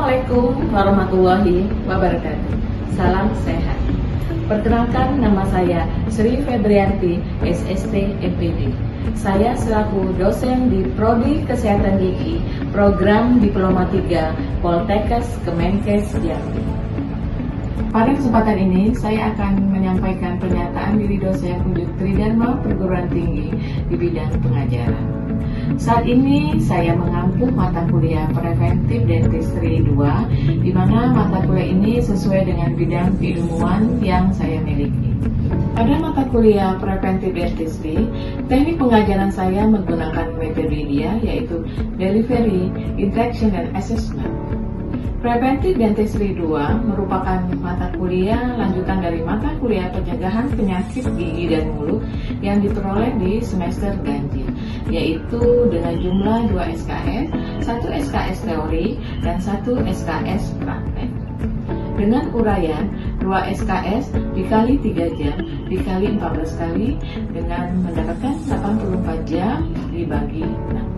Assalamualaikum warahmatullahi wabarakatuh. Salam sehat. Perkenalkan, nama saya Sri Febrianti, SST MPD. Saya selaku dosen di Prodi Kesehatan Gigi, Program Diploma 3, Poltekkes Kemenkes Jambi. Pada kesempatan ini, saya akan menyampaikan pernyataan diri dosen Unjuk Tridharma Perguruan Tinggi di bidang pengajaran. Saat ini saya mengampu mata kuliah Preventive Dentistry 2, di mana mata kuliah ini sesuai dengan bidang keilmuan yang saya miliki. Pada mata kuliah Preventive Dentistry, teknik pengajaran saya menggunakan metode dia, yaitu Delivery, Interaction, dan Assessment. Preventive Dentistry 2 merupakan mata kuliah lanjutan dari mata kuliah pencegahan penyakit gigi dan mulut yang diperoleh di semester ganjil, yaitu dengan jumlah 2 SKS, 1 SKS teori, dan 1 SKS praktek. Dengan uraian 2 SKS dikali 3 jam dikali 14 kali dengan mendapatkan 84 jam dibagi 6.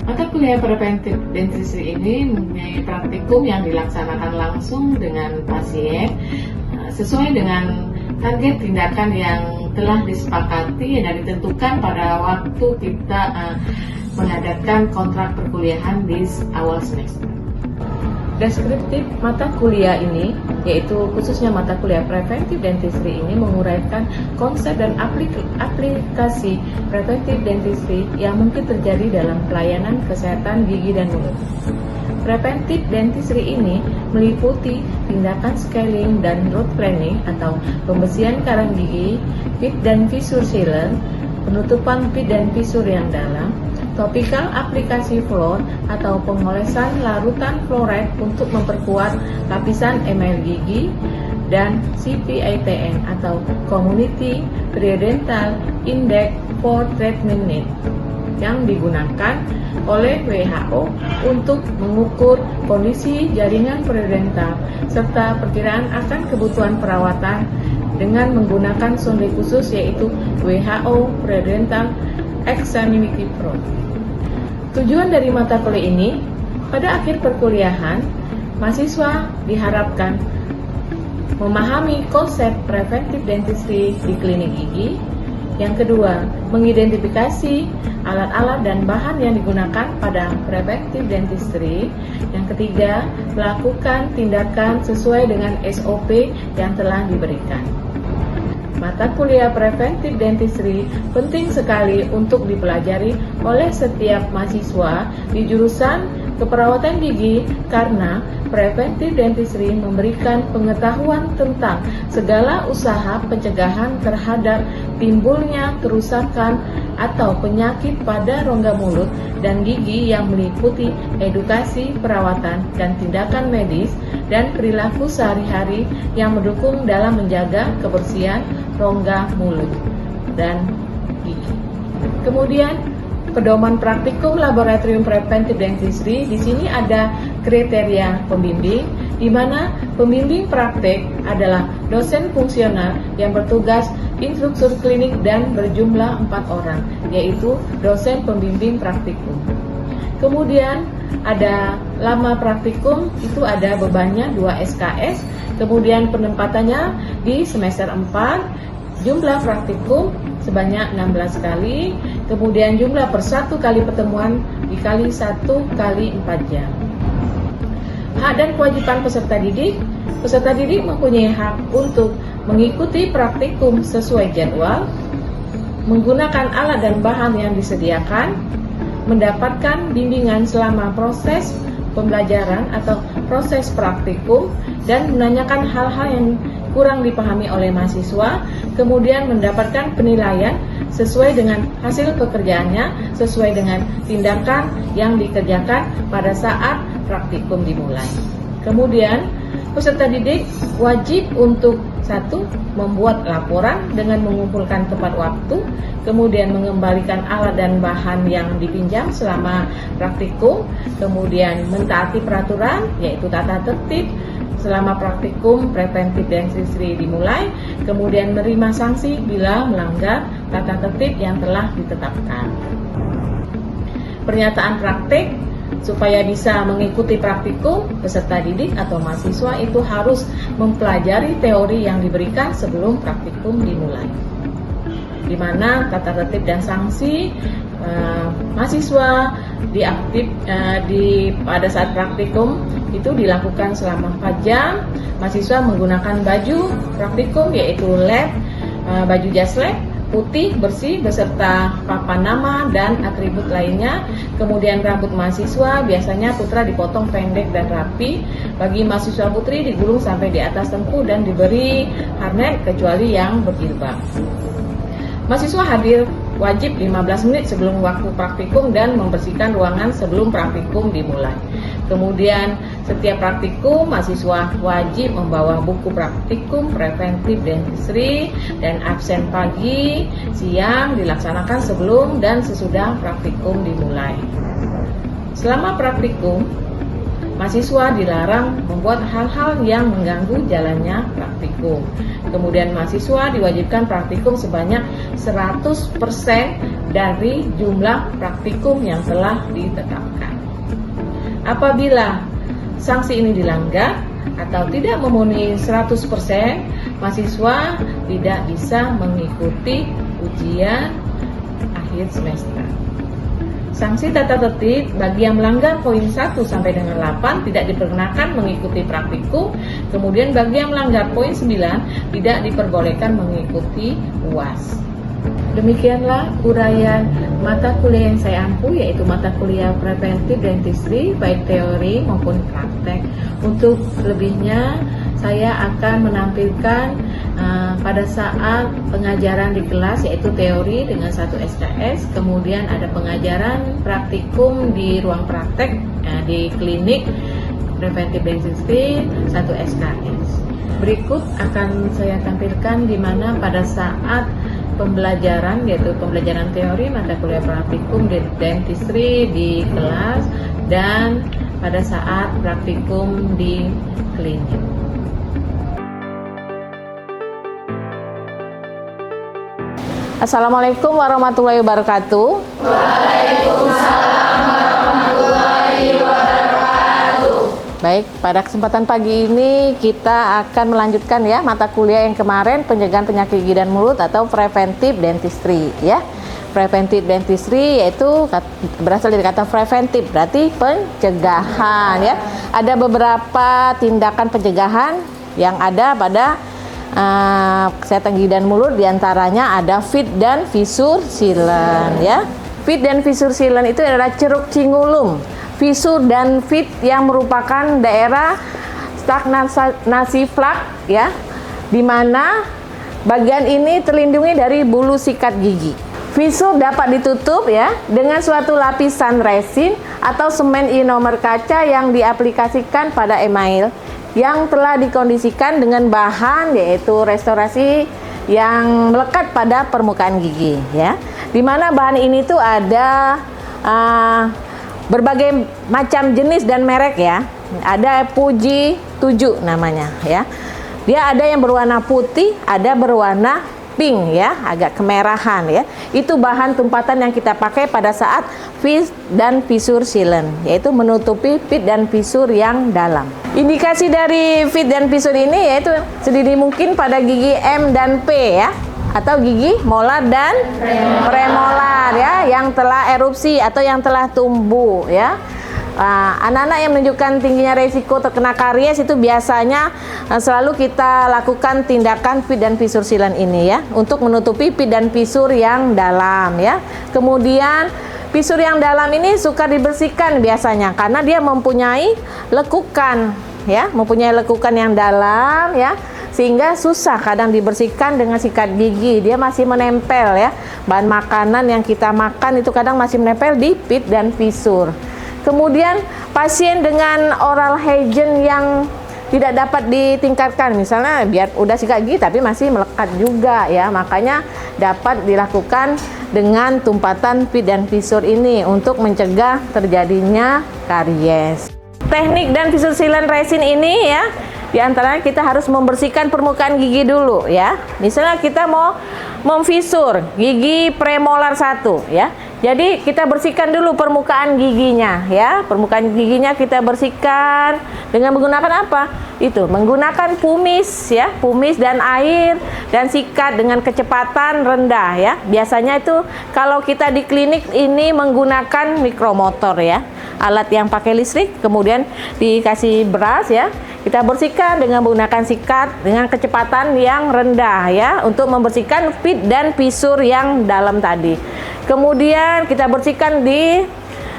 Mata kuliah Preventive Dentistry ini mempunyai praktikum yang dilaksanakan langsung dengan pasien sesuai dengan target tindakan yang telah disepakati dan ditentukan pada waktu kita mengadakan kontrak perkuliahan di awal semester. Deskriptif mata kuliah ini, yaitu khususnya mata kuliah Preventive Dentistry ini, menguraikan konsep dan aplikasi Preventive Dentistry yang mungkin terjadi dalam pelayanan kesehatan gigi dan mulut. Preventive Dentistry ini meliputi tindakan scaling dan root planning atau pembersihan karang gigi, pit dan fissure sealer, penutupan pit dan fissure yang dalam, topical aplikasi fluor atau pengolesan larutan fluoride untuk memperkuat lapisan email gigi, dan CPITN atau Community Periodontal Index for Treatment Need yang digunakan oleh WHO untuk mengukur kondisi jaringan periodontal serta perkiraan akan kebutuhan perawatan dengan menggunakan sonde khusus, yaitu WHO Periodontal Examination Pro. Tujuan dari mata kuliah ini, pada akhir perkuliahan, mahasiswa diharapkan memahami konsep Preventive Dentistry di klinik gigi. Yang kedua, mengidentifikasi alat-alat dan bahan yang digunakan pada Preventive Dentistry. Yang ketiga, melakukan tindakan sesuai dengan SOP yang telah diberikan. Mata kuliah Preventive Dentistry penting sekali untuk dipelajari oleh setiap mahasiswa di jurusan keperawatan gigi karena Preventive Dentistry memberikan pengetahuan tentang segala usaha pencegahan terhadap timbulnya kerusakan atau penyakit pada rongga mulut dan gigi yang meliputi edukasi, perawatan, dan tindakan medis dan perilaku sehari-hari yang mendukung dalam menjaga kebersihan rongga mulut dan gigi. Kemudian pedoman praktikum laboratorium Preventive Dentistry, di sini ada kriteria pembimbing, di mana pembimbing praktek adalah dosen fungsional yang bertugas instruktur klinik dan berjumlah 4 orang, yaitu dosen pembimbing praktikum. Kemudian ada lama praktikum, itu ada bebannya 2 SKS, kemudian penempatannya di semester 4, jumlah praktikum sebanyak 16 kali, kemudian jumlah per 1 kali pertemuan dikali 1 kali 4 jam. Hak dan kewajiban peserta didik mempunyai hak untuk mengikuti praktikum sesuai jadwal, menggunakan alat dan bahan yang disediakan, mendapatkan bimbingan selama proses pembelajaran atau proses praktikum, dan menanyakan hal-hal yang kurang dipahami oleh mahasiswa, kemudian mendapatkan penilaian sesuai dengan hasil pekerjaannya, sesuai dengan tindakan yang dikerjakan pada saat praktikum dimulai. Kemudian peserta didik wajib untuk 1. Membuat laporan dengan mengumpulkan tepat waktu, kemudian mengembalikan alat dan bahan yang dipinjam selama praktikum, kemudian mentaati peraturan yaitu tata tertib selama praktikum Preventive Dentistry dimulai, kemudian menerima sanksi bila melanggar tata tertib yang telah ditetapkan. Pernyataan praktik supaya bisa mengikuti praktikum, peserta didik atau mahasiswa itu harus mempelajari teori yang diberikan sebelum praktikum dimulai, di mana tata tertib dan sanksi mahasiswa pada saat praktikum itu dilakukan selama 4 jam. Mahasiswa menggunakan baju praktikum yaitu lab, baju jas lab putih bersih beserta papan nama dan atribut lainnya. Kemudian rambut mahasiswa biasanya putra dipotong pendek dan rapi. Bagi mahasiswa putri digulung sampai di atas tengkuk dan diberi harnet kecuali yang berjilbab. Mahasiswa hadir wajib 15 menit sebelum waktu praktikum dan membersihkan ruangan sebelum praktikum dimulai. Kemudian setiap praktikum mahasiswa wajib membawa buku praktikum preventif dentistry dan absen pagi, siang dilaksanakan sebelum dan sesudah praktikum dimulai. Selama praktikum, mahasiswa dilarang membuat hal-hal yang mengganggu jalannya praktikum. Kemudian mahasiswa diwajibkan praktikum sebanyak 100% dari jumlah praktikum yang telah ditetapkan. Apabila sanksi ini dilanggar atau tidak memenuhi 100%, mahasiswa tidak bisa mengikuti ujian akhir semester. Sanksi tata tertib bagi yang melanggar poin 1 sampai dengan 8 tidak diperkenakan mengikuti praktikum. Kemudian bagi yang melanggar poin 9 tidak diperbolehkan mengikuti UAS. Demikianlah uraian mata kuliah yang saya ampu, yaitu mata kuliah preventif dentistry baik teori maupun praktek. Untuk lebihnya saya akan menampilkan pada saat pengajaran di kelas, yaitu teori dengan 1 SKS, kemudian ada pengajaran praktikum di ruang praktek di klinik preventif dentistry 1 SKS. Berikut akan saya tampilkan di mana pada saat pembelajaran, yaitu pembelajaran teori mata kuliah praktikum dentistry di kelas dan pada saat praktikum di klinik. Assalamualaikum warahmatullahi wabarakatuh. Waalaikumsalam warahmatullahi wabarakatuh. Baik, pada kesempatan pagi ini kita akan melanjutkan ya mata kuliah yang kemarin, pencegahan penyakit gigi dan mulut atau preventive dentistry ya. Preventive dentistry yaitu berasal dari kata preventif, berarti pencegahan ya. Ada beberapa tindakan pencegahan yang ada pada kesehatan gigi dan mulut, diantaranya ada fit dan visur silen ya. Fit dan visur silen itu adalah ceruk cingulum, visur dan fit yang merupakan daerah stagnasi plak ya, di mana bagian ini terlindungi dari bulu sikat gigi. Visur dapat ditutup ya dengan suatu lapisan resin atau semen inomer kaca yang diaplikasikan pada email yang telah dikondisikan dengan bahan yaitu restorasi yang melekat pada permukaan gigi ya. Di mana bahan ini tuh ada berbagai macam jenis dan merek ya. Ada Fuji 7 namanya ya. Dia ada yang berwarna putih, ada berwarna pink ya, agak kemerahan ya. Itu bahan tumpatan yang kita pakai pada saat fit dan visur silen, yaitu menutupi fit dan visur yang dalam. Indikasi dari fit dan visur ini yaitu sedini mungkin pada gigi M dan P ya, atau gigi molar dan premolar ya, yang telah erupsi atau yang telah tumbuh ya. Anak-anak yang menunjukkan tingginya resiko terkena karies itu biasanya selalu kita lakukan tindakan fit dan visur silen ini ya, untuk menutupi fit dan visur yang dalam ya. Kemudian visur yang dalam ini suka dibersihkan biasanya karena dia mempunyai lekukan ya, mempunyai lekukan yang dalam ya, sehingga susah kadang dibersihkan dengan sikat gigi, dia masih menempel ya. Bahan makanan yang kita makan itu kadang masih menempel di fit dan visur. Kemudian pasien dengan oral hygiene yang tidak dapat ditingkatkan, misalnya biar udah sikat gigi tapi masih melekat juga ya, makanya dapat dilakukan dengan tumpatan fit dan visur ini untuk mencegah terjadinya karies. Teknik dan visur silen resin ini ya Di antaranya kita harus membersihkan permukaan gigi dulu ya. Misalnya kita mau memvisur gigi premolar 1 ya. Jadi kita bersihkan dulu permukaan giginya ya. Permukaan giginya kita bersihkan dengan menggunakan apa? Itu menggunakan pumis ya, pumis dan air dan sikat dengan kecepatan rendah ya. Biasanya itu kalau kita di klinik ini menggunakan mikromotor ya. Alat yang pakai listrik, kemudian dikasih brush ya. Kita bersihkan dengan menggunakan sikat dengan kecepatan yang rendah ya, untuk membersihkan pit dan pisur yang dalam tadi. Kemudian kita bersihkan di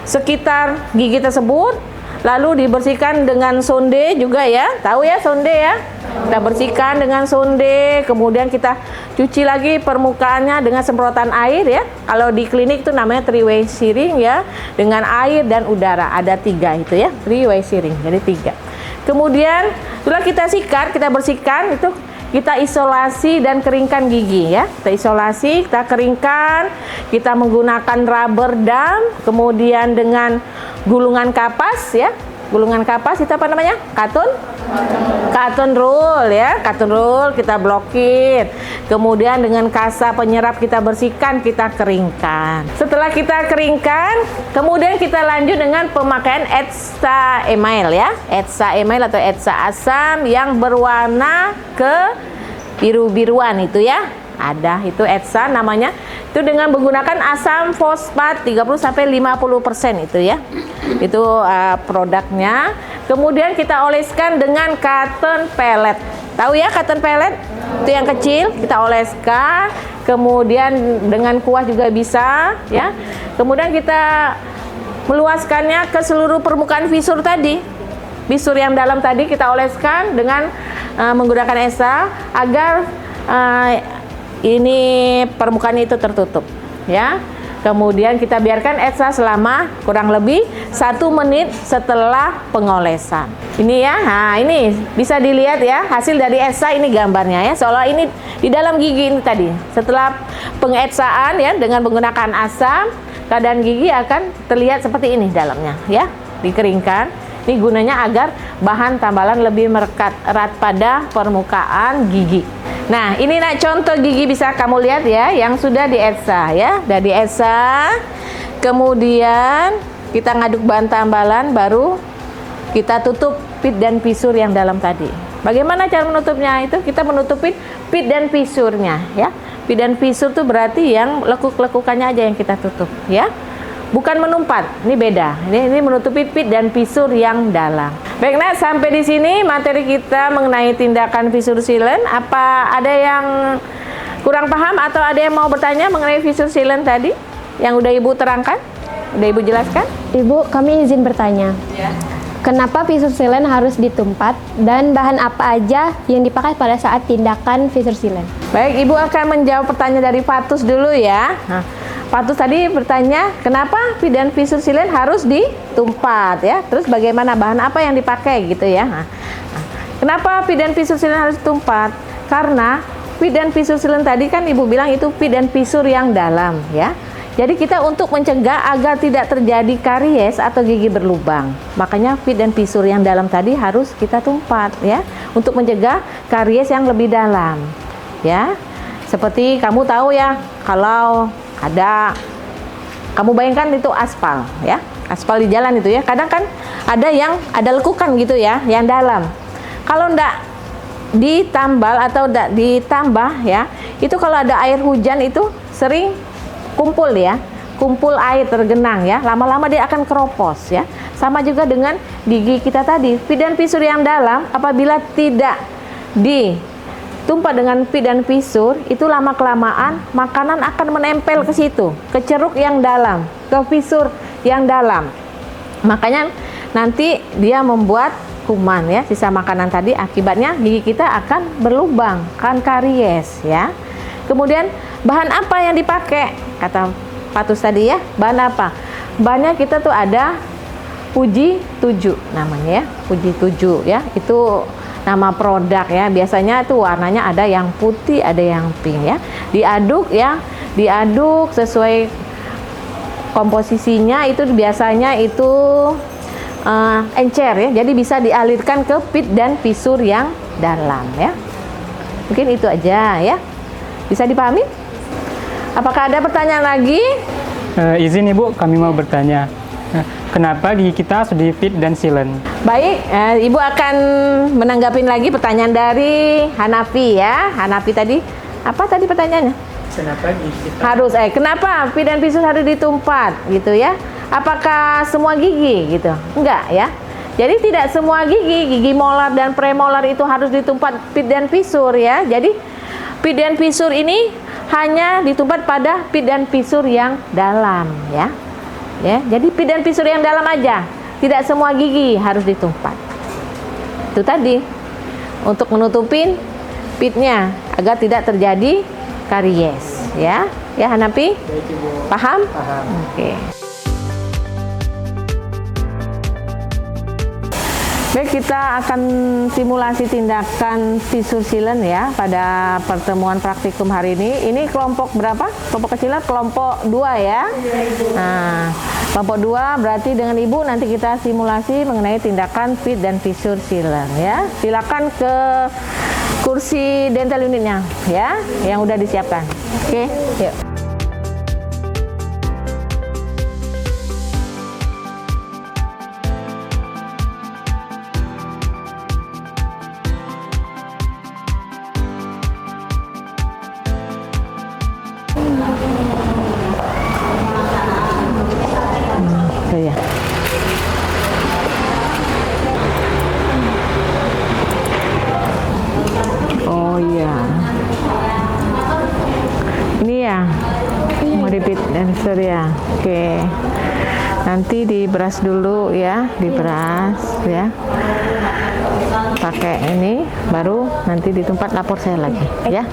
sekitar gigi tersebut, lalu dibersihkan dengan sonde juga ya. Tahu ya sonde ya? Kita bersihkan dengan sonde, kemudian kita cuci lagi permukaannya dengan semprotan air ya. Kalau di klinik itu namanya three-way searing ya, dengan air dan udara. Ada 3 itu ya, three-way searing, jadi 3. Kemudian setelah kita sikat, kita bersihkan itu, kita isolasi dan keringkan gigi ya. Kita isolasi, kita keringkan, kita menggunakan rubber dam, kemudian dengan gulungan kapas ya. Gulungan kapas itu apa namanya? Cotton roll ya. Cotton roll kita blokir. Kemudian dengan kasa penyerap kita bersihkan, kita keringkan. Setelah kita keringkan, kemudian kita lanjut dengan pemakaian etsa email ya. Etsa email atau etsa asam yang berwarna ke biru-biruan itu ya. Ada itu etsa namanya. Itu dengan menggunakan asam fosfat 30-50% itu ya. Itu produknya. Kemudian kita oleskan dengan cotton pellet. Tahu ya cotton pellet? Itu yang kecil, kita oleskan. Kemudian dengan kuah juga bisa ya. Kemudian kita meluaskannya ke seluruh permukaan visur tadi. Visur yang dalam tadi kita oleskan dengan menggunakan etsa agar ini permukaan itu tertutup ya. Kemudian kita biarkan etsa selama kurang lebih 1 menit setelah pengolesan. Ini ya, nah ini bisa dilihat ya hasil dari etsa, ini gambarnya ya. Seolah ini di dalam gigi ini tadi. Setelah pengetsaan ya dengan menggunakan asam, keadaan gigi akan terlihat seperti ini dalamnya ya. Dikeringkan. Ini gunanya agar bahan tambalan lebih merekat erat pada permukaan gigi. Nah, ini nak contoh gigi bisa kamu lihat ya, yang sudah dietsa ya. Sudah dietsa. Kemudian kita ngaduk bahan tambalan, baru kita tutup pit dan pisur yang dalam tadi. Bagaimana cara menutupnya? Itu kita menutupin pit dan pisurnya ya. Pit dan pisur itu berarti yang lekuk-lekukannya aja yang kita tutup ya. Bukan menumpat, ini beda. Ini menutupi pit dan pisur yang dalam. Baik, nah sampai di sini materi kita mengenai tindakan visur sealant. Apa ada yang kurang paham atau ada yang mau bertanya mengenai visur sealant tadi yang udah Ibu terangkan? Udah Ibu jelaskan? Ibu, kami izin bertanya. Ya. Kenapa visur sealant harus ditumpat dan bahan apa aja yang dipakai pada saat tindakan visur sealant? Baik, Ibu akan menjawab pertanyaan dari Fatus dulu ya. Nah, Fatus tadi bertanya, kenapa pit dan visur sealant harus ditumpat ya? Terus bagaimana bahan apa yang dipakai gitu ya? Nah, kenapa pit dan visur sealant harus ditumpat? Karena pit dan visur sealant tadi kan Ibu bilang itu pit dan visur yang dalam ya. Jadi kita untuk mencegah agar tidak terjadi karies atau gigi berlubang, makanya pit dan visur yang dalam tadi harus kita tumpat ya, untuk mencegah karies yang lebih dalam ya. Seperti kamu tahu ya, kalau kamu bayangkan itu aspal ya, aspal di jalan itu ya, kadang kan ada lekukan gitu ya yang dalam. Kalau ndak ditambal atau ndak ditambah ya, itu kalau ada air hujan itu sering kumpul ya, kumpul air tergenang ya, lama-lama dia akan keropos ya. Sama juga dengan gigi kita tadi, pit dan visur yang dalam apabila tidak ditumpah dengan pit dan visur, itu lama-kelamaan makanan akan menempel ke situ, ke ceruk yang dalam, ke visur yang dalam. Makanya nanti dia membuat kuman ya, sisa makanan tadi, akibatnya gigi kita akan berlubang, akan karies ya. Kemudian bahan apa yang dipakai? Kata Fatus tadi ya, bahan apa? Bahannya kita tuh ada Fuji 7 namanya ya, Fuji 7 ya. Itu nama produk ya. Biasanya itu warnanya ada yang putih, ada yang pink ya. Diaduk ya, diaduk sesuai komposisinya. Itu biasanya itu encer ya. Jadi bisa dialirkan ke pit dan visur yang dalam ya. Mungkin itu aja ya. Bisa dipahami? Apakah ada pertanyaan lagi? Izin Ibu, kami mau bertanya. Kenapa gigi kita harus di fit dan silent? Baik, Ibu akan menanggapin lagi pertanyaan dari Hanafi ya. Hanafi tadi, apa tadi pertanyaannya? Kenapa gigi kita Kenapa pit dan visur harus ditumpat gitu ya? Apakah semua gigi gitu? Enggak ya. Jadi tidak semua gigi molar dan premolar itu harus ditumpat pit dan visur ya. Jadi pit dan visur ini hanya ditumpat pada pit dan visur yang dalam ya. Ya, jadi pit dan visur yang dalam aja. Tidak semua gigi harus ditumpat. Itu tadi untuk menutupin pitnya agar tidak terjadi karies ya. Ya Hanafi? Paham? paham? Oke. Baik, kita akan simulasi tindakan visur silent ya pada pertemuan praktikum hari ini. Ini kelompok berapa? Kelompok kecilnya kelompok 2 ya. Nah, kelompok 2 berarti dengan Ibu nanti kita simulasi mengenai tindakan fit dan visur silent ya. Silakan ke kursi dental unitnya ya, yang udah disiapkan. Oke, yuk. Ya. Oh iya. Ini ya. Mau dipit dancer ya. Oke. Nanti diberas dulu ya, diberas ya. Pakai ini baru nanti di tempat lapor saya lagi ya.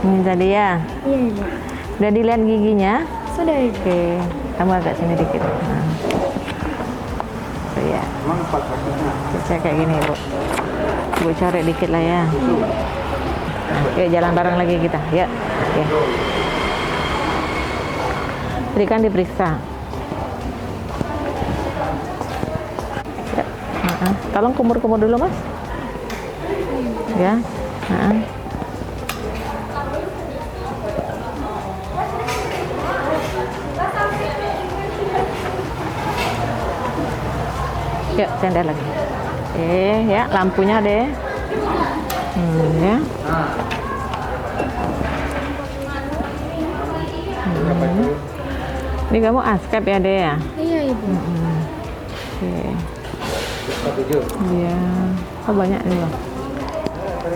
Ini tadi ya. Iya, Ibu. Udah dilihat giginya? Sudah, Ibu. Oke, kamu agak sini dikit. Nah. So, ya. Saya kayak gini, Bu. Bu coret dikit lah ya. Nah, yuk jalan bareng lagi kita. Yuk. Oke. Tadi kan diperiksa. Ya. Tolong kumur-kumur dulu, Mas. Ya. Yuk, sender lagi. Ya, lampunya deh. Ya. Ini kamu askep ya, deh ya? Iya, Ibu. Oke. Iya. Oh, banyak nih, loh.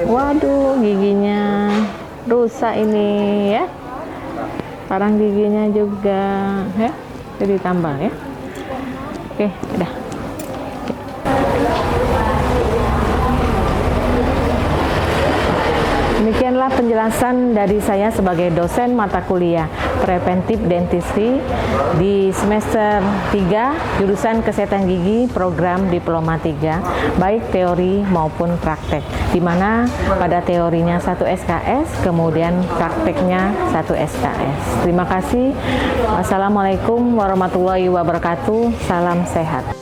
Waduh, giginya rusak ini ya. Parang giginya juga ya. Jadi tambah ya. Oke, udah. Demikianlah penjelasan dari saya sebagai dosen mata kuliah Preventive Dentistry di semester 3 jurusan Kesehatan Gigi program Diploma 3, baik teori maupun praktek, di mana pada teorinya 1 SKS, kemudian prakteknya 1 SKS. Terima kasih. Wassalamualaikum warahmatullahi wabarakatuh. Salam sehat.